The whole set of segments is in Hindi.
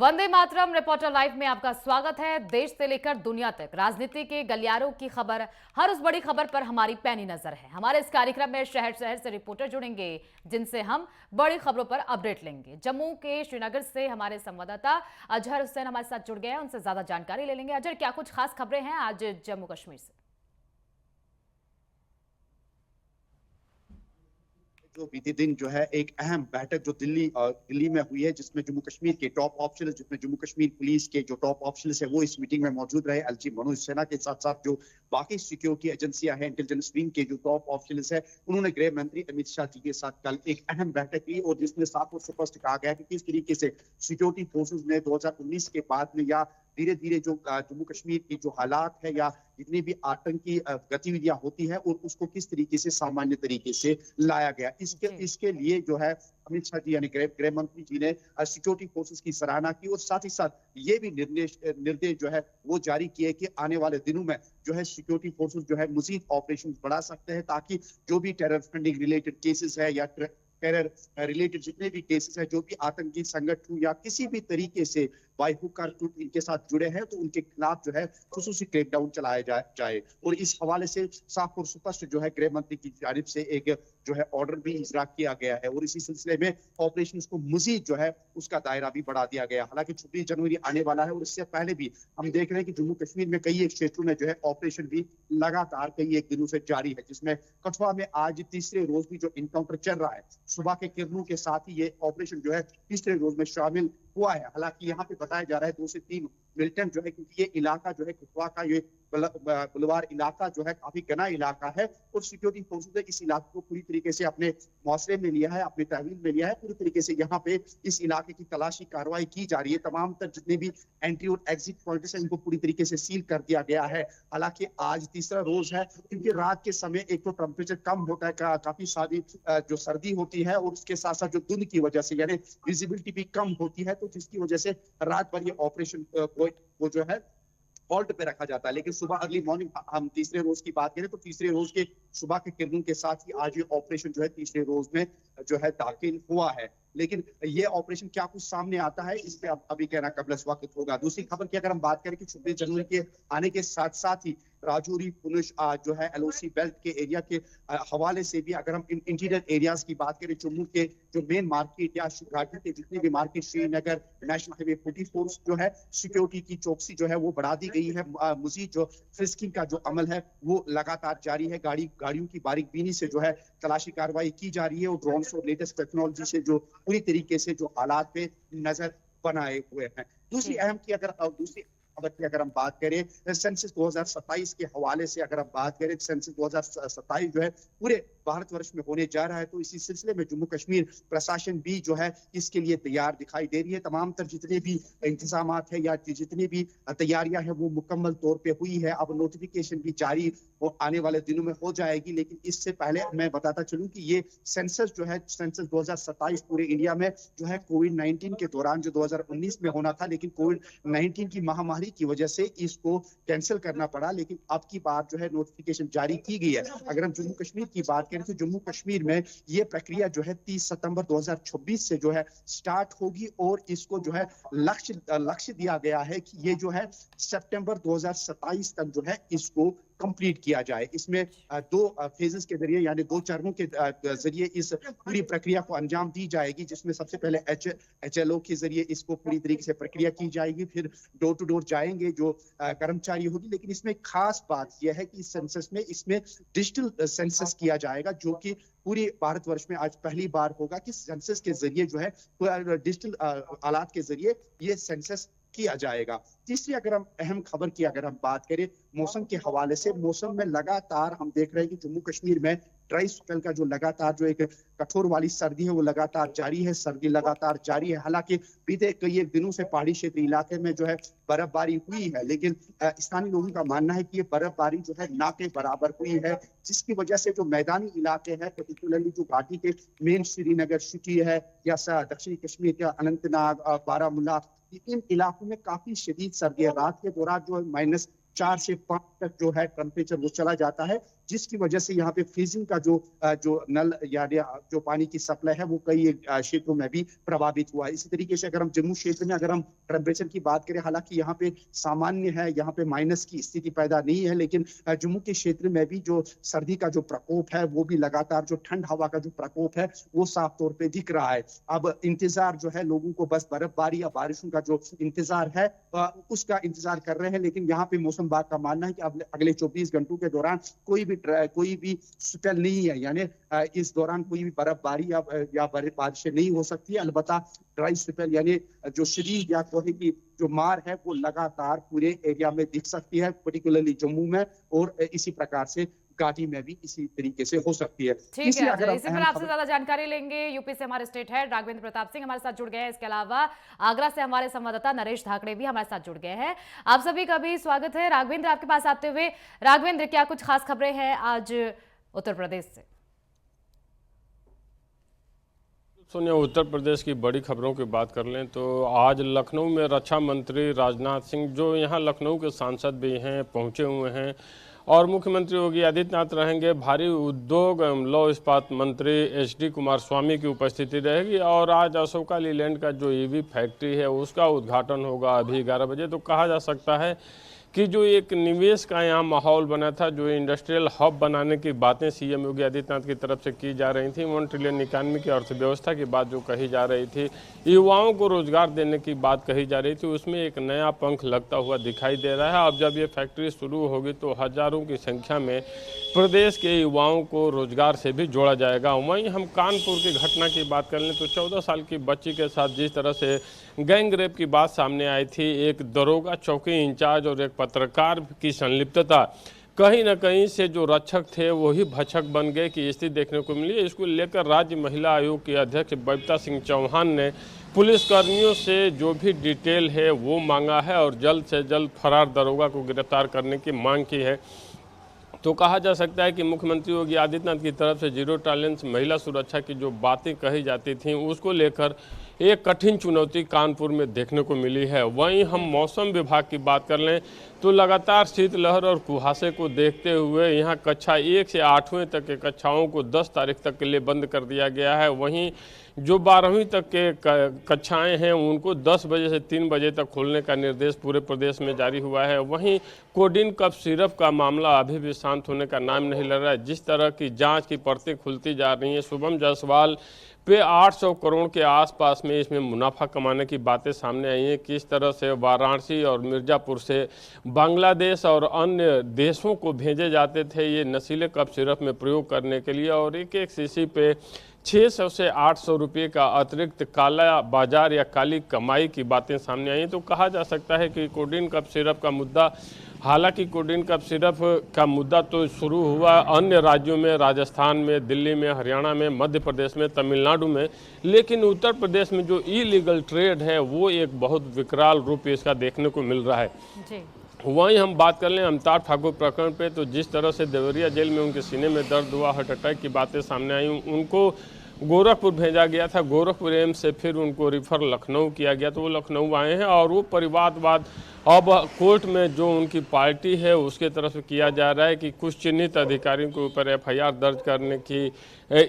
वंदे मातरम रिपोर्टर लाइव में आपका स्वागत है। देश से लेकर दुनिया तक राजनीति के गलियारों की खबर, हर उस बड़ी खबर पर हमारी पैनी नजर है। हमारे इस कार्यक्रम में शहर शहर से रिपोर्टर जुड़ेंगे जिनसे हम बड़ी खबरों पर अपडेट लेंगे। जम्मू के श्रीनगर से हमारे संवाददाता अजहर हुसैन हमारे साथ जुड़ गए हैं, उनसे ज्यादा जानकारी ले लेंगे। अजहर, क्या कुछ खास खबरें हैं आज जम्मू कश्मीर से? जो बीते दिन जो है एक अहम बैठक जो दिल्ली में हुई है, जिसमें जम्मू कश्मीर के टॉप ऑफिसर्स, जिसमें जम्मू कश्मीर पुलिस के जो टॉप ऑफिसर्स है वो इस मीटिंग में मौजूद रहे। एलजी मनोज सिन्हा के साथ साथ जो बाकी सिक्योरिटी एजेंसियां हैं, इंटेलिजेंस विंग के जो टॉप ऑफिसर्स है, उन्होंने गृह मंत्री अमित शाह जी के साथ कल एक अहम बैठक की और जिसमें साफ और स्पष्ट कहा गया कि किस तरीके से सिक्योरिटी फोर्सेज ने 2019 के बाद में या धीरे धीरे जो जम्मू कश्मीर की जो हालात है या जितनी भी आतंकी गतिविधियां होती है और उसको किस तरीके से सामान्य तरीके से लाया गया। इसके लिए जो है अमित शाह जी यानी गृह मंत्री जी ने सिक्योरिटी फोर्सेस की सराहना की और साथ ही साथ ये भी निर्देश जो है वो जारी किए कि आने वाले दिनों में जो है सिक्योरिटी फोर्सेस जो है मजीद ऑपरेशन बढ़ा सकते हैं, ताकि जो भी टेरर फंडिंग रिलेटेड केसेस है या टेरर रिलेटेड जितने भी केसेस है, जो भी आतंकी संगठन या किसी भी तरीके से बाय हुक और क्रूक इनके साथ जुड़े हैं, तो उनके खिलाफ जो है खुसूसी क्रैकडाउन चलाया जाए। और इस हवाले से साफ और स्पष्ट जो है गृह मंत्री की जानिब से एक जो है ऑर्डर भी इजरा किया गया है और इसी सिलसिले में ऑपरेशन को मजीद जो है उसका दायरा भी बढ़ा दिया गया। हालांकि 26 जनवरी आने वाला है और इससे पहले भी हम देख रहे हैं कि जम्मू कश्मीर में कई एक क्षेत्रों में जो है ऑपरेशन भी लगातार कई एक दिनों से जारी है, जिसमें कठुआ में आज तीसरे रोज भी जो इनकाउंटर चल रहा है, सुबह के किरणों के साथ ही ये ऑपरेशन जो है तीसरे रोज में शामिल हुआ है। हालांकि यहाँ पे बताया जा रहा है 2 से 3 मिलिटेंट जो है, क्योंकि ये इलाका जो है कठुआ का ये बुलवार इलाका जो है काफी घना इलाका है और सिक्योरिटी फोर्सेस ने इस इलाके को पूरी तरीके से अपने मुआसरे में लिया है, अपने तहवील में लिया है। पूरी तरीके से यहाँ पे इस इलाके की तलाशी कार्रवाई की जा रही है। तमाम तर जितने भी एंट्री और एग्जिट पॉइंट्स हैं इनको पूरी तरीके से सील कर दिया गया है। हालांकि आज तीसरा रोज है, क्योंकि रात के समय एक तो टेम्परेचर कम होता है, काफी सारी जो सर्दी होती है और उसके साथ साथ जो धुंध की वजह से यानी विजिबिलिटी भी कम होती है, तो जिसकी वजह से रात भर ये ऑपरेशन वो जो है हॉल्ट पे रखा जाता है। लेकिन सुबह अर्ली मॉर्निंग हम तीसरे रोज की बात करें तो तीसरे रोज के सुबह के किरणों के साथ ही आज ये ऑपरेशन जो है तीसरे रोज में जो है दाखिल हुआ है। लेकिन ये ऑपरेशन क्या कुछ सामने आता है, इस पे अभी कहना कबल वक्त होगा। दूसरी खबर की अगर हम बात करें कि 26 जनवरी के आने के साथ साथ ही राजौरी पुंछ जो है एलओसी बेल्ट के एरिया के हवाले से भी अगर हम इंटीरियर एरियाज की बात करें, जम्मू के जो मेन मार्केट या घाटी के जितने भी मार्केट, श्रीनगर नेशनल हाईवे 44 जो है सिक्योरिटी की चौकसी जो है वो बढ़ा दी गई है। मजीद जो फ्रिस्किंग का जो अमल है वो लगातार जारी है। गाड़ियों की बारीकबीनी से जो है तलाशी कार्रवाई की जा रही है और ड्रोन और लेटेस्ट टेक्नोलॉजी से जो पूरी तरीके से जो हालात पे नजर बनाए हुए हैं। दूसरी खबर की अगर हम बात करें सेंसस 2027 के हवाले से, अगर हम बात करें सेंसस 2027 जो है पूरे भारतवर्ष में होने जा रहा है, तो इसी सिलसिले में जम्मू कश्मीर प्रशासन भी जो है इसके लिए तैयार दिखाई दे रही है। तमाम तर जितने भी इंतजाम है या जितनी भी तैयारियां हैं वो मुकम्मल तौर पे हुई है। अब नोटिफिकेशन भी जारी और आने वाले दिनों में हो जाएगी। लेकिन इससे पहले मैं बताता चलूं कि ये सेंसस जो है सेंसस 2027 पूरे इंडिया में जो है कोविड-19 के दौरान जो 2019 में होना था, लेकिन कोविड-19 की महामारी की वजह से इसको कैंसिल करना पड़ा। लेकिन अब की बात जो है नोटिफिकेशन जारी की गई है। अगर हम जम्मू कश्मीर की बात करें तो जम्मू कश्मीर में ये प्रक्रिया जो है 30 सितंबर 2026 से जो है स्टार्ट होगी और इसको जो है लक्ष्य दिया गया है कि ये जो है सितंबर 2027 तक जो है इसको कंप्लीट किया जाए। इसमें 2 फेजेस के जरिए यानी 2 चरणों के जरिए इस पूरी प्रक्रिया को अंजाम दी जाएगी, जिसमें सबसे पहले HLO के जरिए इसको पूरी तरीके से प्रक्रिया की जाएगी, फिर डोर टू डोर जाएंगे जो कर्मचारी होगी। लेकिन इसमें खास बात यह है कि इस सेंसस में इसमें डिजिटल सेंसस किया जाएगा, जो कि पूरी भारतवर्ष में आज पहली बार होगा कि सेंसस के जरिए जो है डिजिटल आलात के जरिए ये सेंसस किया जाएगा। तीसरी अगर हम अहम खबर की अगर हम बात करें मौसम के हवाले से, मौसम में लगातार हम देख रहे हैं कि जम्मू कश्मीर में ड्राई स्पेल का जो लगातार जो एक कठोर वाली सर्दी है वो लगातार जारी है, सर्दी लगातार जारी है। हालांकि बीते कई एक दिनों से पहाड़ी क्षेत्र इलाके में जो है बर्फबारी हुई है, लेकिन स्थानीय लोगों का मानना है कि ये बर्फबारी जो है ना के बराबर हुई है, जिसकी वजह से जो मैदानी इलाके हैं, पर्टिकुलरली जो घाटी के मेन श्रीनगर सिटी है या दक्षिणी कश्मीर का अनंतनाग, बारामूला, इन इलाकों में काफी शदीद सर्दी है। रात के दौरान जो है -4 से 5 तक जो है टेम्परेचर वो चला जाता है, जिसकी वजह से यहाँ पे फ्रीजिंग का जो नल या जो पानी की सप्लाई है वो कई क्षेत्रों में भी प्रभावित हुआ है। इसी तरीके से अगर हम जम्मू क्षेत्र में अगर हम टेम्परेचर की बात करें, हालांकि यहाँ पे सामान्य है, यहाँ पे माइनस की स्थिति पैदा नहीं है, लेकिन जम्मू के क्षेत्र में भी जो सर्दी का जो प्रकोप है वो भी लगातार, जो ठंड हवा का जो प्रकोप है वो साफ तौर पे दिख रहा है। अब इंतजार जो है लोगों को बस बर्फबारी या बारिशों का जो इंतजार है उसका इंतजार कर रहे हैं, लेकिन यहाँ पे मौसम विभाग का मानना है कि अगले 24 घंटों के दौरान कोई भी स्पेल नहीं है, यानी इस दौरान कोई भी बर्फबारी या बारिशें नहीं हो सकती है। अलबत्ता ड्राई स्पेल यानी जो शरीर या कोहे की जो मार है वो लगातार पूरे एरिया में दिख सकती है, पर्टिकुलरली जम्मू में, और इसी प्रकार से घाटी में भी इसी तरीके से हो सकती है। ठीक है, इसी पर आपसे ज्यादा जानकारी लेंगे। यूपी से हमारे स्टेट हेड राघवेंद्र प्रताप सिंह हमारे साथ जुड़ गए हैं। इसके अलावा आगरा से हमारे संवाददाता नरेश धाकड़े भी हमारे साथ जुड़ गए हैं। आप सभी का भी स्वागत है। राघवेंद्र, आपके पास आते हुए, राघवेंद्र, क्या कुछ खास खबरें हैं आज उत्तर प्रदेश से? सोनिया, उत्तर प्रदेश की बड़ी खबरों की बात कर लें तो आज लखनऊ में रक्षा मंत्री राजनाथ सिंह, जो यहाँ लखनऊ के सांसद भी हैं, पहुँचे हुए हैं, और मुख्यमंत्री योगी आदित्यनाथ रहेंगे। भारी उद्योग एवं लौह इस्पात मंत्री HD कुमारस्वामी की उपस्थिति रहेगी, और आज अशोका लीलैंड का जो EV फैक्ट्री है उसका उद्घाटन होगा अभी 11 बजे। तो कहा जा सकता है कि जो एक निवेश का यहाँ माहौल बना था, जो इंडस्ट्रियल हब बनाने की बातें CM योगी आदित्यनाथ की तरफ से की जा रही थी, 1 ट्रिलियन इकानमी की अर्थव्यवस्था की बात जो कही जा रही थी, युवाओं को रोजगार देने की बात कही जा रही थी, उसमें एक नया पंख लगता हुआ दिखाई दे रहा है। अब जब ये फैक्ट्री शुरू होगी तो हजारों की संख्या में प्रदेश के युवाओं को रोजगार से भी जोड़ा जाएगा। वहीं हम कानपुर की घटना की बात कर लें तो 14 साल की बच्ची के साथ जिस तरह से गैंग रेप की बात सामने आई थी, एक दरोगा चौकी इंचार्ज और एक पत्रकार की संलिप्तता, कहीं न कहीं से जो रक्षक थे वही भक्षक बन गए की स्थिति देखने को मिली। इसको लेकर राज्य महिला आयोग के अध्यक्ष बबीता सिंह चौहान ने पुलिसकर्मियों से जो भी डिटेल है वो मांगा है और जल्द से जल्द फरार दरोगा को गिरफ्तार करने की मांग की है। तो कहा जा सकता है कि मुख्यमंत्री योगी आदित्यनाथ की तरफ से जीरो टॉलरेंस महिला सुरक्षा की जो बातें कही जाती थीं उसको लेकर एक कठिन चुनौती कानपुर में देखने को मिली है। वहीं हम मौसम विभाग की बात कर लें तो लगातार शीतलहर और कुहासे को देखते हुए यहाँ कक्षा 1 से 8वीं तक के कक्षाओं को 10 तारीख तक के लिए बंद कर दिया गया है। वहीं जो 12वीं तक के कक्षाएं हैं उनको 10 बजे से 3 बजे तक खोलने का निर्देश पूरे प्रदेश में जारी हुआ है। वहीं कोडिन कफ सिरप का मामला अभी भी शांत होने का नाम नहीं ले रहा है। जिस तरह की जांच की परतें खुलती जा रही हैं, शुभम जायसवाल पे 800 करोड़ के आसपास में इसमें मुनाफा कमाने की बातें सामने आई हैं। किस तरह से वाराणसी और मिर्ज़ापुर से बांग्लादेश और अन्य देशों को भेजे जाते थे ये नशीले कफ सिरप में प्रयोग करने के लिए, और एक शीशी पे 600 से 800 रुपये का अतिरिक्त काला बाजार या काली कमाई की बातें सामने आई। तो कहा जा सकता है कि कोडिन कफ सिरप का मुद्दा, हालांकि कोडिन कफ सिरप का मुद्दा तो शुरू हुआ अन्य राज्यों में, राजस्थान में, दिल्ली में, हरियाणा में, मध्य प्रदेश में, तमिलनाडु में, लेकिन उत्तर प्रदेश में जो इलीगल ट्रेड है वो एक बहुत विकराल रूप इसका देखने को मिल रहा है जी। वहीं हम बात कर लें अमिताभ ठाकुर प्रकरण पे, तो जिस तरह से देवरिया जेल में उनके सीने में दर्द हुआ, हार्ट अटैक की बातें सामने आई, उनको गोरखपुर भेजा गया था, गोरखपुर एम्स से फिर उनको रिफर लखनऊ किया गया, तो वो लखनऊ आए हैं और वो परिवारवाद अब कोर्ट में जो उनकी पार्टी है उसके तरफ से किया जा रहा है कि कुछ चिन्हित अधिकारियों के ऊपर FIR दर्ज करने की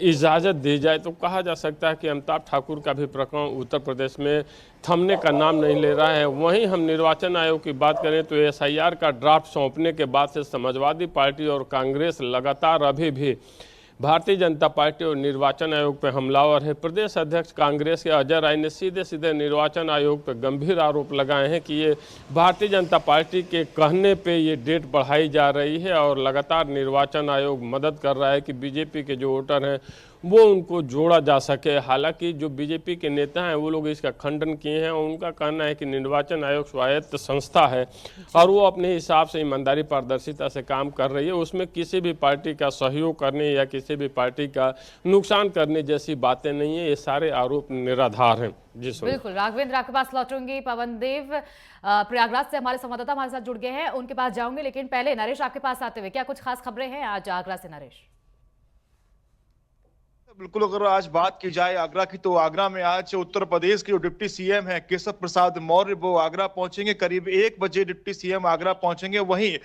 इजाज़त दी जाए। तो कहा जा सकता है कि अमिताभ ठाकुर का भी प्रकरण उत्तर प्रदेश में थमने का नाम नहीं ले रहा है। वहीं हम निर्वाचन आयोग की बात करें तो SIR का ड्राफ्ट सौंपने के बाद से समाजवादी पार्टी और कांग्रेस लगातार अभी भी भारतीय जनता पार्टी और निर्वाचन आयोग पर हमलावर है। प्रदेश अध्यक्ष कांग्रेस के अजय राय ने सीधे सीधे निर्वाचन आयोग पर गंभीर आरोप लगाए हैं कि ये भारतीय जनता पार्टी के कहने पे ये डेट बढ़ाई जा रही है और लगातार निर्वाचन आयोग मदद कर रहा है कि बीजेपी के जो वोटर हैं वो उनको जोड़ा जा सके। हालांकि जो बीजेपी के नेता हैं वो लोग इसका खंडन किए हैं और उनका कहना है कि निर्वाचन आयोग स्वायत्त संस्था है और वो अपने हिसाब से ईमानदारी पारदर्शिता से काम कर रही है, उसमें किसी भी पार्टी का सहयोग करने या किसी भी पार्टी का नुकसान करने जैसी बातें नहीं है। ये सारे आरोप निराधार हैं। जी बिल्कुल राघवेंद्र, आपके पास लौटूंगी। पवन देव प्रयागराज से हमारे संवाददाता हमारे साथ जुड़ गए हैं, उनके पास जाऊंगे, लेकिन पहले नरेश आपके पास आते हुए क्या कुछ खास खबरें हैं आज आगरा से? नरेश, बिल्कुल, अगर आज बात की जाए आगरा की, तो आगरा में आज उत्तर प्रदेश के जो डिप्टी सीएम हैं केशव प्रसाद मौर्य, वो आगरा पहुंचेंगे। करीब 1 बजे डिप्टी सीएम आगरा पहुंचेंगे। वहीं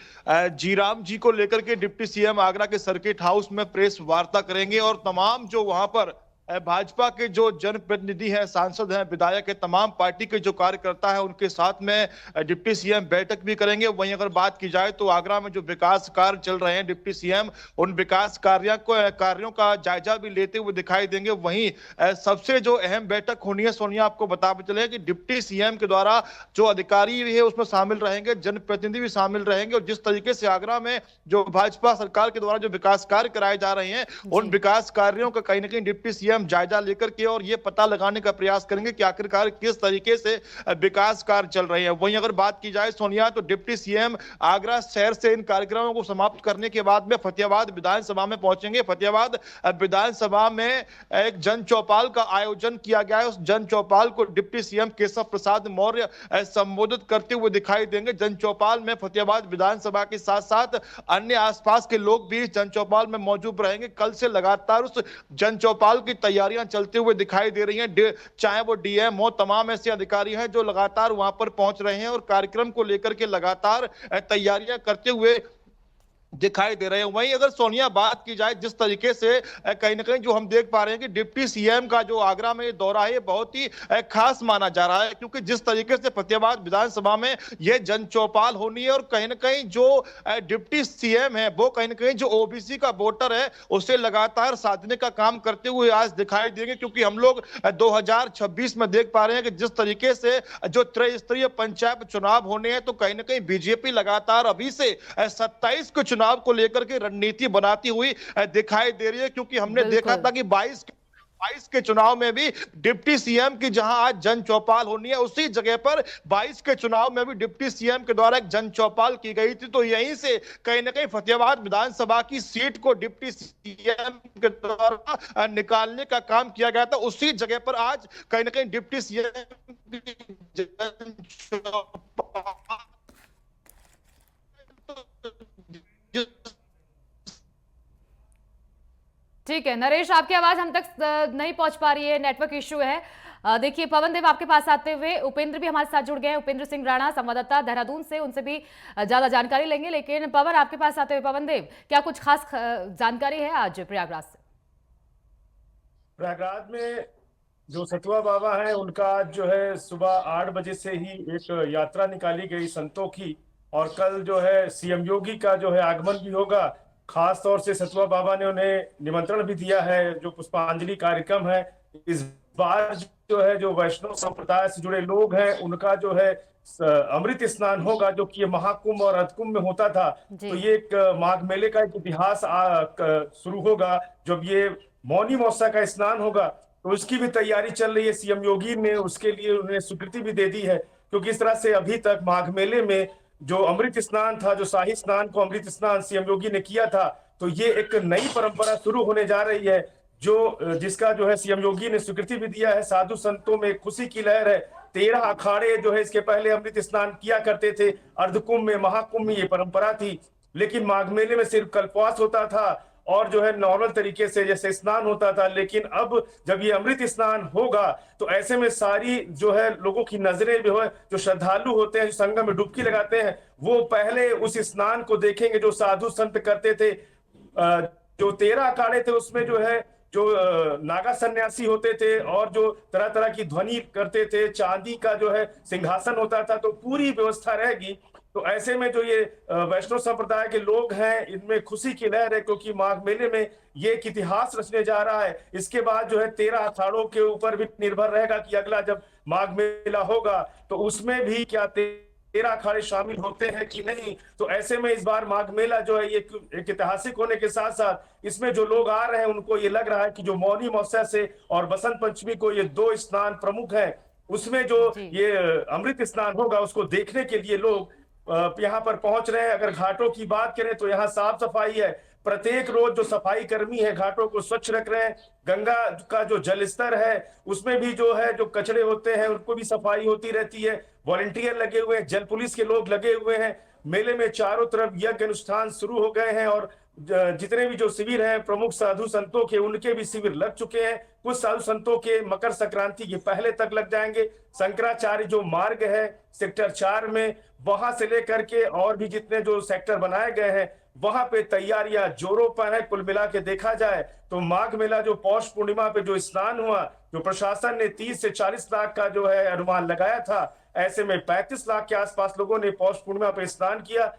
जीराम जी को लेकर के डिप्टी सीएम आगरा के सर्किट हाउस में प्रेस वार्ता करेंगे और तमाम जो वहां पर भाजपा के जो जनप्रतिनिधि हैं, सांसद हैं, विधायक है, तमाम पार्टी के जो कार्यकर्ता है, उनके साथ में डिप्टी सीएम बैठक भी करेंगे। वहीं अगर बात की जाए तो आगरा में जो विकास कार्य चल रहे हैं, डिप्टी सीएम उन विकास कार्यों का जायजा भी लेते हुए दिखाई देंगे। वहीं सबसे जो अहम बैठक होनी है, सोनिया, आपको बताते चले कि डिप्टी सीएम के द्वारा जो अधिकारी भी है उसमें शामिल रहेंगे, जनप्रतिनिधि भी शामिल रहेंगे। और जिस तरीके से आगरा में जो भाजपा सरकार के द्वारा जो विकास कार्य कराए जा रहे हैं, उन विकास कार्यों का कहीं ना कहीं डिप्टी सीएम जायजा लेकर के और ये पता लगाने का प्रयास करेंगे कि आखिरकार किस तरीके से विकास कार्य चल रहे हैं। वहीं अगर बात की जाए सोनिया, तो डिप्टी सीएम आगरा शहर से इन कार्यक्रमों को समाप्त करने के बाद में फतेहाबाद विधानसभा में पहुंचेंगे। फतेहाबाद विधानसभा में एक जन चौपाल का आयोजन किया गया है। उस जन चौपाल को डिप्टी सीएम केशव प्रसाद मौर्य संबोधित करते हुए दिखाई देंगे। जन चौपाल में फतेहाबाद विधानसभा के साथ साथ अन्य आसपास के लोग भी जन चौपाल में मौजूद रहेंगे। कल से लगातार उस जन चौपाल की तैयारियां चलते हुए दिखाई दे रही हैं। चाहे वो डीएम हो, तमाम ऐसे अधिकारी हैं जो लगातार वहां पर पहुंच रहे हैं और कार्यक्रम को लेकर के लगातार तैयारियां करते हुए दिखाई दे रहे हैं। वहीं अगर सोनिया बात की जाए, जिस तरीके से कहीं ना कहीं जो हम देख पा रहे हैं कि डिप्टी सीएम का जो आगरा में दौरा है बहुत ही खास माना जा रहा है, क्योंकि जिस तरीके से फतेहाबाद विधानसभा में यह जन चौपाल होनी है और कहीं ना कहीं जो डिप्टी सीएम है वो कहीं ना कहीं जो ओबीसी का वोटर है उसे लगातार साधने का काम करते हुए आज दिखाई देंगे। क्योंकि हम लोग 2026 में देख पा रहे हैं कि जिस तरीके से जो त्रिस्तरीय पंचायत चुनाव होने हैं, तो कहीं ना कहीं बीजेपी लगातार अभी से 27 के चुनाव को लेकर के रणनीति बनाती हुई दिखाई दे रही है। क्योंकि हमने देखा था कि 22 के चुनाव में भी डिप्टी सीएम की जहां आज जन चौपाल होनी है, उसी जगह पर 22 के चुनाव में भी डिप्टी सीएम के द्वारा एक जन चौपाल की गई थी। तो यहीं से कहीं ना कहीं फतेहाबाद विधानसभा की सीट को डिप्टी सीएम के द्वारा निकालने का काम किया गया था। उसी जगह पर आज कहीं ना कहीं डिप्टी सीएम की जन चौपाल ठीक है नरेश, आपकी आवाज हम तक नहीं पहुंच पा रही है, नेटवर्क इश्यू है। देखिए पवन देव आपके पास आते हुए उपेंद्र भी हमारे साथ जुड़ गए हैं। उपेंद्र सिंह राणा संवाददाता देहरादून से, उनसे भी ज्यादा जानकारी लेंगे। लेकिन पवन आपके पास आते हुए, पवन देव क्या कुछ खास जानकारी है आज प्रयागराज से? प्रयागराज में जो सतुआ बाबा हैं उनका आज जो है सुबह 8 बजे से ही एक यात्रा निकाली गई संतों की, और कल जो है सीएम योगी का जो है आगमन भी होगा। खास तौर से सतुआ बाबा ने उन्हें निमंत्रण भी दिया है। जो पुष्पांजलि कार्यक्रम है इस बार जो है जो वैष्णव संप्रदाय से जुड़े लोग हैं उनका जो है अमृत स्नान होगा, जो कि महाकुंभ और अर्धकुंभ में होता था। तो ये एक माघ मेले का एक इतिहास शुरू होगा जब ये मौनी महोत्सव का स्नान होगा। तो उसकी भी तैयारी चल रही है। सीएम योगी ने उसके लिए उन्हें स्वीकृति भी दे दी है, क्योंकि इस तरह से अभी तक माघ मेले में जो अमृत स्नान था, जो शाही स्नान को अमृत स्नान सीएम योगी ने किया था, तो ये एक नई परंपरा शुरू होने जा रही है, जो जिसका जो है सीएम योगी ने स्वीकृति भी दिया है। साधु संतों में खुशी की लहर है। 13 अखाड़े जो है इसके पहले अमृत स्नान किया करते थे। अर्धकुंभ में, महाकुंभ में ये परंपरा थी, लेकिन माघ मेले में सिर्फ कल्पवास होता था और जो है नॉर्मल तरीके से जैसे स्नान होता था। लेकिन अब जब ये अमृत स्नान होगा तो ऐसे में सारी जो है लोगों की नजरें जो है, जो श्रद्धालु होते हैं, जो संगम में डुबकी लगाते हैं, वो पहले उस स्नान को देखेंगे जो साधु संत करते थे। जो 13 अखाड़े थे उसमें जो है जो नागा सन्यासी होते थे और जो तरह तरह की ध्वनि करते थे, चांदी का जो है सिंहासन होता था, तो पूरी व्यवस्था रहेगी। तो ऐसे में जो ये वैष्णव संप्रदाय के लोग हैं इनमें खुशी की लहर है, क्योंकि माघ मेले में ये एक इतिहास रचने जा रहा है। इसके बाद जो है 13 अखाड़ों के ऊपर भी निर्भर रहेगा कि अगला जब माघ मेला होगा तो उसमें भी क्या 13 अखाड़े शामिल होते हैं कि नहीं। तो ऐसे में इस बार माघ मेला जो है ये एक ऐतिहासिक होने के साथ साथ इसमें जो लोग आ रहे हैं उनको ये लग रहा है कि जो मौनी महोत्सव से और बसंत पंचमी को ये 2 स्नान प्रमुख है, उसमें जो ये अमृत स्नान होगा उसको देखने के लिए लोग यहाँ पर पहुंच रहे हैं। अगर घाटों की बात करें तो यहाँ साफ सफाई है। प्रत्येक रोज जो सफाई कर्मी है घाटों को स्वच्छ रख रहे हैं। गंगा का जो जल स्तर है उसमें भी जो है जो कचरे होते हैं उनको भी सफाई होती रहती है। वॉलंटियर लगे हुए हैं, जल पुलिस के लोग लगे हुए हैं। मेले में चारों तरफ यज्ञ अनुष्ठान शुरू हो गए हैं और जितने भी जो शिविर हैं प्रमुख साधु संतों के, उनके भी शिविर लग चुके हैं। कुछ साधु संतों के मकर संक्रांति के पहले तक लग जाएंगे। शंकराचार्य जो मार्ग है सेक्टर 4 में, वहां से लेकर के और भी जितने जो सेक्टर बनाए गए हैं, वहां पे तैयारियां जोरों पर है। कुल मिला के देखा जाए तो माघ मेला जो पौष पूर्णिमा पे जो स्नान हुआ, जो प्रशासन ने 30 से 40 लाख का जो है अनुमान लगाया था, ऐसे में 35 लाख के आसपास लोगों ने पौष पूर्णिमा पे स्नान किया।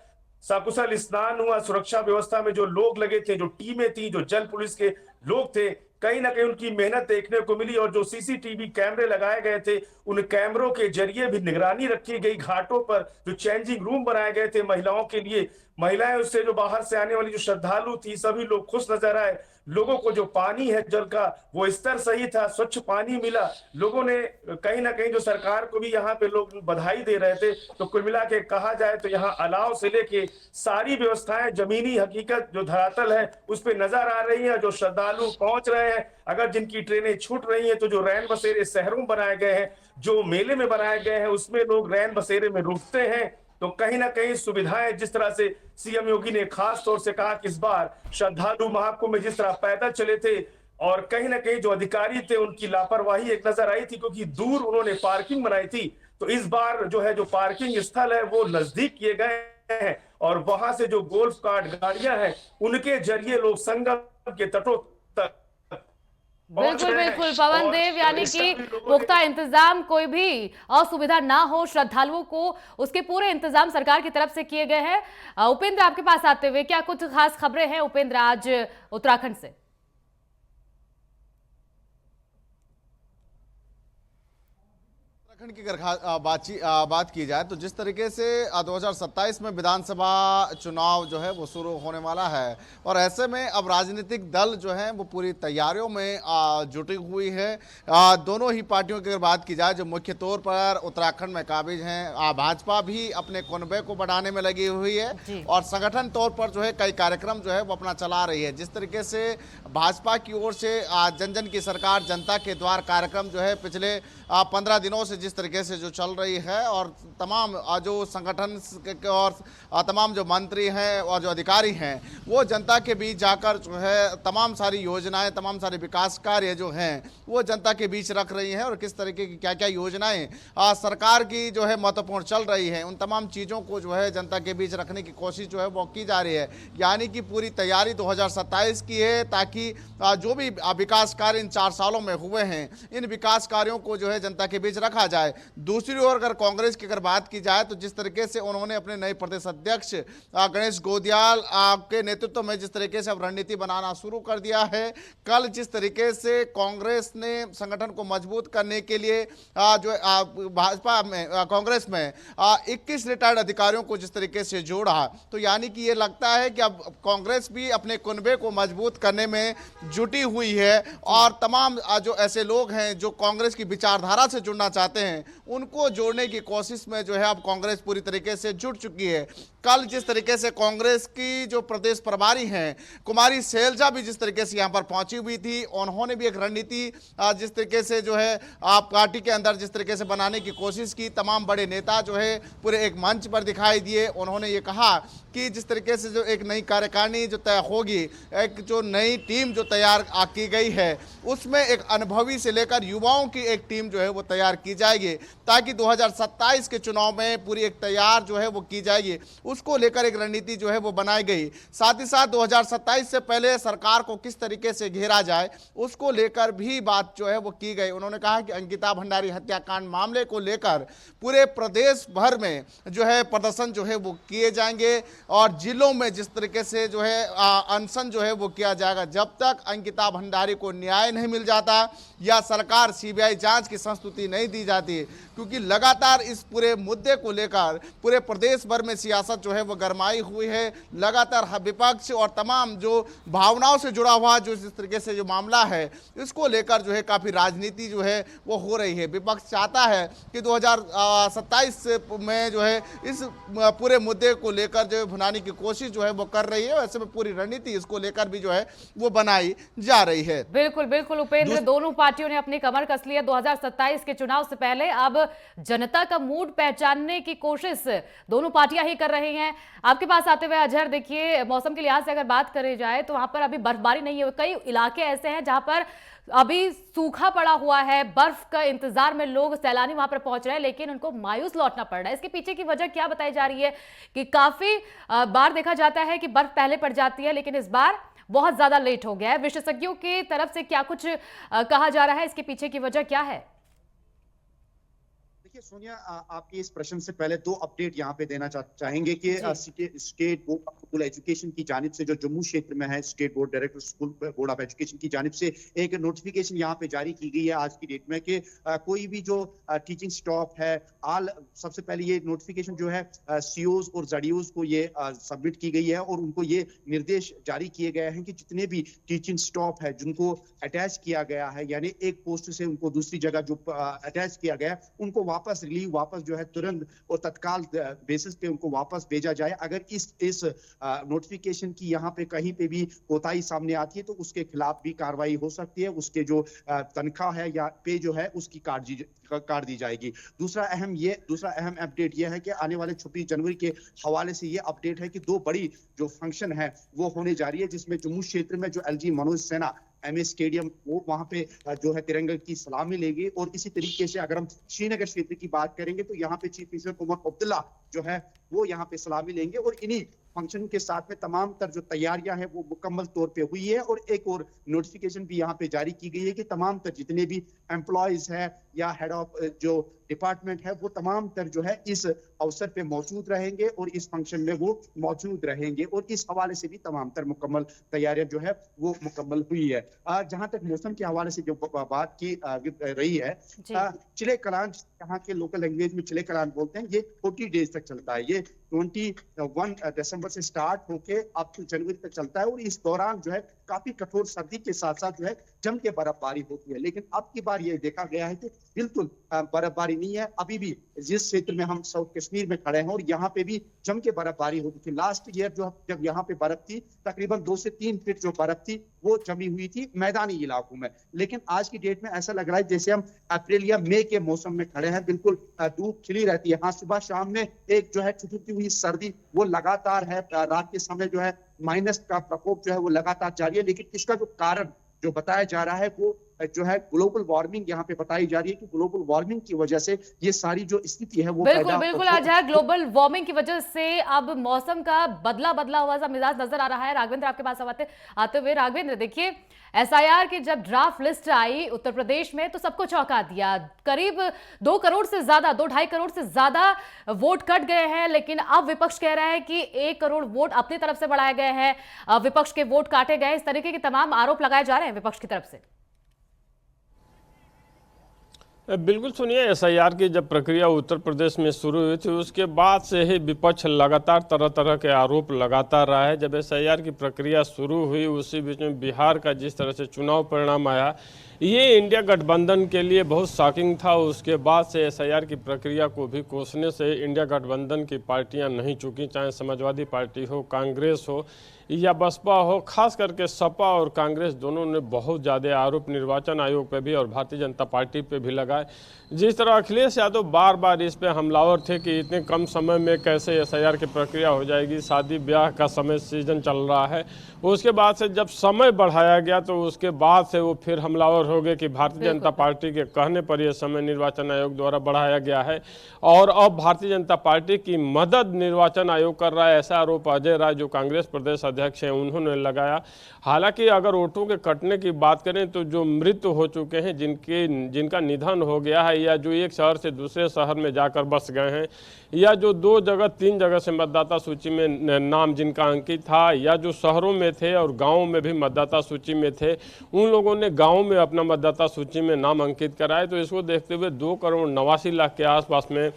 सकुशल स्नान हुआ। सुरक्षा व्यवस्था में जो लोग लगे थे, जो टीमें थी, जो जल पुलिस के लोग थे, कहीं ना कहीं उनकी मेहनत देखने को मिली। और जो सीसीटीवी कैमरे लगाए गए थे, उन कैमरों के जरिए भी निगरानी रखी गई। घाटों पर जो चेंजिंग रूम बनाए गए थे महिलाओं के लिए, महिलाएं उससे जो बाहर से आने वाली जो श्रद्धालु थी, सभी लोग खुश नजर आए। लोगों को जो पानी है जल का, वो स्तर सही था, स्वच्छ पानी मिला। लोगों ने कहीं ना कहीं जो सरकार को भी यहाँ पे लोग बधाई दे रहे थे। तो कुल मिला के कहा जाए तो यहाँ अलाव से लेके सारी व्यवस्थाएं, जमीनी हकीकत जो धरातल है उस पे नजर आ रही है। जो श्रद्धालु पहुंच रहे हैं, अगर जिनकी ट्रेनें छूट रही हैं, तो जो रैन बसेरे शहरों में बनाए गए हैं, जो मेले में बनाए गए हैं, उसमें लोग रैन बसेरे में रुकते हैं। तो कहीं ना कहीं सुविधाएं, जिस तरह से सीएम योगी ने खास तौर से कहा कि इस बार श्रद्धालु महाकुंभ में जिस तरह पैदल चले थे, और कहीं ना कहीं जो अधिकारी थे उनकी लापरवाही एक नजर आई थी, क्योंकि दूर उन्होंने पार्किंग बनाई थी। तो इस बार जो है जो पार्किंग स्थल है वो नजदीक किए गए हैं, और वहां से जो गोल्फ कार्ट गाड़ियां हैं उनके जरिए लोग संगम के तटों तक बिल्कुल बिल्कुल पवन देव, यानी कि पुख्ता इंतजाम, कोई भी असुविधा ना हो श्रद्धालुओं को, उसके पूरे इंतजाम सरकार की तरफ से किए गए हैं। उपेंद्र, आपके पास आते हुए क्या कुछ खास खबरें हैं उपेंद्र आज उत्तराखंड से? उत्तराखंड की अगर बात की जाए तो जिस तरीके से 2027 में विधानसभा चुनाव जो है वो शुरू होने वाला है, और ऐसे में अब राजनीतिक दल जो है वो पूरी तैयारियों में जुटी हुई है। दोनों ही पार्टियों की अगर बात की जाए, जो मुख्य तौर पर उत्तराखंड में काबिज हैं, भाजपा भी अपने कुनबे को बढ़ाने में लगी हुई है, और संगठन तौर पर जो है कई कार्यक्रम जो है वो अपना चला रही है। जिस तरीके से भाजपा की ओर से जन जन की सरकार, जनता के द्वार कार्यक्रम जो है पिछले 15 दिनों से जिस तरीके से जो चल रही है, और तमाम जो संगठन और तमाम जो मंत्री हैं और जो अधिकारी हैं वो जनता के बीच जाकर जो है तमाम सारी योजनाएं, तमाम सारे विकास कार्य जो हैं वो जनता के बीच रख रही हैं, और किस तरीके की क्या क्या योजनाएं सरकार की जो है महत्वपूर्ण चल रही हैं, उन तमाम चीज़ों को जो है जनता के बीच रखने की कोशिश जो है वो की जा रही है। यानी कि पूरी तैयारी 2027 की है, ताकि जो भी विकास कार्य इन 4 सालों में हुए हैं, इन विकास कार्यों को जो है जनता के बीच रखा जाए। दूसरी ओर अगर कांग्रेस की अगर बात की जाए तो जिस तरीके से उन्होंने अपने नए प्रदेश अध्यक्ष गणेश गोदियाल के नेतृत्व में जिस तरीके से अब रणनीति बनाना शुरू कर दिया है, कल जिस तरीके से कांग्रेस ने संगठन को मजबूत करने के लिए जो भाजपा में कांग्रेस में 21 रिटायर्ड अधिकारियों को जिस तरीके से जोड़ा, तो यानी कि ये लगता है कि अब कांग्रेस भी अपने कुनबे को मजबूत करने में जुटी हुई है, और तमाम जो ऐसे लोग हैं जो कांग्रेस की विचारधारा से जुड़ना चाहते हैं उनको जोड़ने की कोशिश में जो है अब कांग्रेस पूरी तरीके से जुट चुकी है। कल जिस तरीके से कांग्रेस की जो प्रदेश प्रभारी हैं कुमारी शैलजा भी जिस तरीके से यहां पर पहुंची हुई थी, उन्होंने भी एक रणनीति जिस तरीके से जो है पार्टी के अंदर जिस तरीके से बनाने की कोशिश की। तमाम बड़े नेता जो है पूरे एक मंच पर दिखाई दिए। उन्होंने ये कहा कि जिस तरीके से जो एक नई कार्यकारिणी जो तय होगी, एक जो नई टीम जो तैयार की गई है, उसमें एक अनुभवी से लेकर युवाओं की एक टीम जो है वो तैयार की जाएगी, ताकि 2027 के चुनाव में पूरी एक तैयार जो है वो की जाएगी। उसको लेकर एक रणनीति जो है वो बनाई गई। साथ ही साथ 2027 से पहले सरकार को किस तरीके से घेरा जाए उसको लेकर भी बात जो है वो की गई। उन्होंने कहा कि अंकिता भंडारी हत्याकांड मामले को लेकर पूरे प्रदेश भर में जो है प्रदर्शन जो है वो किए जाएंगे, और जिलों में जिस तरीके से जो है अनशन जो है वो किया जाएगा, जब तक अंकिता भंडारी को न्याय नहीं मिल जाता या सरकार सीबीआई जांच की संस्तुति नहीं दी जाती। क्योंकि लगातार इस पूरे मुद्दे को लेकर पूरे प्रदेश भर में सियासत जो है वो गरमाई हुई है। लगातार विपक्ष और तमाम जो भावनाओं से जुड़ा हुआ जो जिस तरीके से जो मामला है, इसको लेकर जो है काफ़ी राजनीति जो है वो हो रही है। विपक्ष चाहता है कि 2027 में जो है इस पूरे मुद्दे को लेकर जो भुनाने की कोशिश जो है वो कर रही है। वैसे में पूरी रणनीति इसको लेकर भी जो है वो बनाई जा रही है। बिल्कुल बिल्कुल उपेंद्र, दोनों पार्टियों ने अपनी कमर कस ली है। 2027 के चुनाव से पहले पहले अब जनता का मूड पहचानने की कोशिश दोनों पार्टियां ही कर रही हैं। आपके पास आते हुए अजहर, देखिए मौसम के लिहाज से अगर बात करी जाए तो वहां पर अभी बर्फबारी नहीं है, कई इलाके ऐसे हैं जहां पर अभी सूखा पड़ा हुआ है, बर्फ का इंतजार में लोग सैलानी वहां पर पहुंच रहे हैं, लेकिन उनको मायूस लौटना पड़ रहा है। इसके पीछे की वजह क्या बताई जा रही है कि काफी बार देखा जाता है कि बर्फ पहले पड़ जाती है, लेकिन इस बार बहुत ज्यादा लेट हो गया है। विशेषज्ञों की तरफ से क्या कुछ कहा जा रहा है, इसके पीछे की वजह क्या है? देखिए सोनिया, आपके इस प्रश्न से पहले दो अपडेट यहाँ पे देना चाहेंगे कि state board of school education की जानिब से, जो जम्मू क्षेत्र में है, state board director school board of education की जानिब से एक नोटिफिकेशन यहाँ पे जारी की गई है आज की डेट में कि कोई भी जो टीचिंग स्टाफ है, सबसे पहले ये नोटिफिकेशन जो है सीओज और जडीओज को ये सबमिट की गई है और उनको ये निर्देश जारी किए गए हैं कि जितने भी टीचिंग स्टाफ है जिनको अटैच किया गया है, यानी एक पोस्ट से उनको दूसरी जगह जो अटैच किया गया है, उनको वापस जो है तुरंत और तत्काल बेसिस पे उनको वापस भेजा जाए। अगर इस नोटिफिकेशन की यहाँ पे कहीं पे भी कोताही सामने आती है तो उसके खिलाफ भी कार्रवाई हो सकती है, उसके जो तनख्वाह है या पे जो है उसकी काट दी जाएगी। दूसरा अहम अपडेट यह है कि आने वाले 26 जनवरी के हवाले से ये अपडेट है कि दो बड़ी जो फंक्शन है वो होने जा रही है, जिसमें जम्मू क्षेत्र में जो LG Manoj Sinha MA stadium वो वहां पे जो है तिरंगे की सलामी लेंगे, और इसी तरीके से अगर हम श्रीनगर क्षेत्र की बात करेंगे तो यहाँ पे चीफ मिनिस्टर उमर अब्दुल्ला जो है वो यहाँ पे सलामी लेंगे। और इन्हीं फंक्शन के साथ में तमाम तर जो तैयारियां हैं वो मुकम्मल तौर पे हुई है, और एक और नोटिफिकेशन भी यहाँ पे जारी की गई है कि तमाम तर जितने भी एम्प्लॉयज है या हेड ऑफ जो डिपार्टमेंट है वो तमाम तर जो है इस अवसर पे मौजूद रहेंगे और इस फंक्शन में वो मौजूद रहेंगे, और इस हवाले से भी तमाम तर मुकम्मल तैयारियां जो है वो मुकम्मल हुई है। जहां तक मौसम के हवाले से जो बात की रही है, चिले कलान, यहाँ के लोकल लैंग्वेज में चिले कलान बोलते हैं, ये 40 डेज तक चलता है। ये 21 दिसंबर से स्टार्ट होके अब जनवरी तक चलता है, और इस दौरान जो है काफी कठोर सर्दी के साथ साथ जो है जम के बर्फबारी होती है। लेकिन अब की बार ये देखा गया है कि बिल्कुल बर्फबारी नहीं है। अभी भी जिस क्षेत्र में हम साउथ कश्मीर में खड़े हैं और यहाँ पे भी जम के बर्फबारी होती थी। लास्ट ईयर जो जब यहाँ पे बर्फ थी, तकरीबन 2 से 3 फीट जो बर्फ थी वो जमी हुई थी मैदानी इलाकों में। लेकिन आज की डेट में ऐसा लग रहा है जैसे हम अप्रैल या मई के मौसम में खड़े हैं, बिल्कुल धूप खिली रहती है। हाँ, सुबह शाम में एक जो है ठिठुरती हुई सर्दी वो लगातार है, रात के समय जो है माइनस का प्रकोप जो है वो लगातार जारी है। लेकिन इसका जो कारण जो बताया जा रहा है वो जो है ग्लोबल वार्मिंग यहाँ पे बताई जा रही है कि ग्लोबल वार्मिंग की वजह से ये सारी जो स्थिति है वो बिल्कुल अजहर, ग्लोबल वार्मिंग की वजह से अब मौसम का बदला हुआ सा मिजाज नजर आ रहा है। राघवेंद्र आपके पास आते हुए, राघवेंद्र देखिए एसआईआर की जब ड्राफ्ट लिस्ट आई उत्तर प्रदेश में तो सबको चौंका दिया। करीब 2 करोड़ से ज्यादा, 2-2.5 करोड़ से ज्यादा वोट कट गए हैं, लेकिन अब विपक्ष कह रहा है कि 1 करोड़ वोट अपनी तरफ से बढ़ाए गए हैं, विपक्ष के वोट काटे गए। इस तरीके के तमाम आरोप लगाए जा रहे हैं विपक्ष की तरफ से। बिल्कुल सुनिए, एसआईआर की जब प्रक्रिया उत्तर प्रदेश में शुरू हुई थी उसके बाद से ही विपक्ष लगातार तरह तरह के आरोप लगाता रहा है। जब एसआईआर की प्रक्रिया शुरू हुई उसी बीच में बिहार का जिस तरह से चुनाव परिणाम आया, ये इंडिया गठबंधन के लिए बहुत शॉकिंग था। उसके बाद से एसआईआर की प्रक्रिया को भी कोसने से इंडिया गठबंधन की पार्टियां नहीं चुकी, चाहे समाजवादी पार्टी हो, कांग्रेस हो या बसपा हो। खास करके सपा और कांग्रेस दोनों ने बहुत ज़्यादा आरोप निर्वाचन आयोग पे भी और भारतीय जनता पार्टी पे भी लगाए। जिस तरह अखिलेश यादव बार बार इस पे हमलावर थे कि इतने कम समय में कैसे एसआईआर की प्रक्रिया हो जाएगी, शादी ब्याह का समय सीजन चल रहा है। उसके बाद से जब समय बढ़ाया गया तो उसके बाद से वो फिर हमलावर हो गए कि भारतीय जनता पार्टी के कहने पर यह समय निर्वाचन आयोग द्वारा बढ़ाया गया है और अब भारतीय जनता पार्टी की मदद निर्वाचन आयोग कर रहा है। ऐसा आरोप अजय राय जो कांग्रेस प्रदेश अध्यक्ष हैं उन्होंने लगाया। हालांकि अगर वोटों के कटने की बात करें तो जो मृत हो चुके हैं, जिनका निधन हो गया है या जो एक शहर से दूसरे शहर में जाकर बस गए हैं या जो 2-3 जगह से मतदाता सूची में नाम जिनका अंकित था या जो शहरों में थे और गाँव में भी मतदाता सूची में थे, उन लोगों ने गाँव में अपना मतदाता सूची में नाम अंकित कराए। तो इसको देखते हुए 2,89,00,000 के आसपास में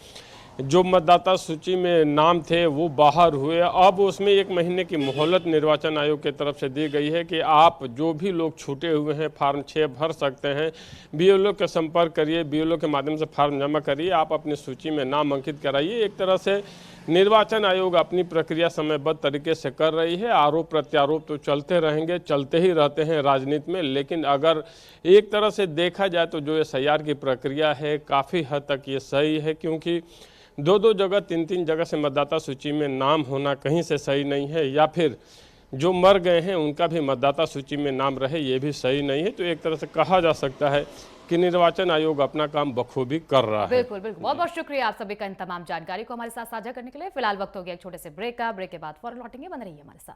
जो मतदाता सूची में नाम थे वो बाहर हुए। अब उसमें 1 महीने की मोहलत निर्वाचन आयोग की तरफ से दी गई है कि आप जो भी लोग छूटे हुए हैं फार्म 6 भर सकते हैं। बीएलओ के संपर्क करिए, बीएलओ के माध्यम से फार्म जमा करिए, आप अपनी सूची में नाम अंकित कराइए। एक तरह से निर्वाचन आयोग अपनी प्रक्रिया समयबद्ध तरीके से कर रही है। आरोप प्रत्यारोप तो चलते रहेंगे, चलते ही रहते हैं राजनीति में, लेकिन अगर एक तरह से देखा जाए तो जो SIR की प्रक्रिया है काफ़ी हद तक ये सही है, क्योंकि दो जगह 3 जगह से मतदाता सूची में नाम होना कहीं से सही नहीं है, या फिर जो मर गए हैं उनका भी मतदाता सूची में नाम रहे, ये भी सही नहीं है। तो एक तरह से कहा जा सकता है कि निर्वाचन आयोग अपना काम बखूबी कर रहा है। बिल्कुल बिल्कुल, बहुत बहुत शुक्रिया आप सभी का इन तमाम जानकारी को हमारे साथ साझा करने के लिए। फिलहाल वक्त हो गया एक छोटे से ब्रेक का। ब्रेक के बाद फौरन लौटेंगे, बने रहिए हमारे साथ।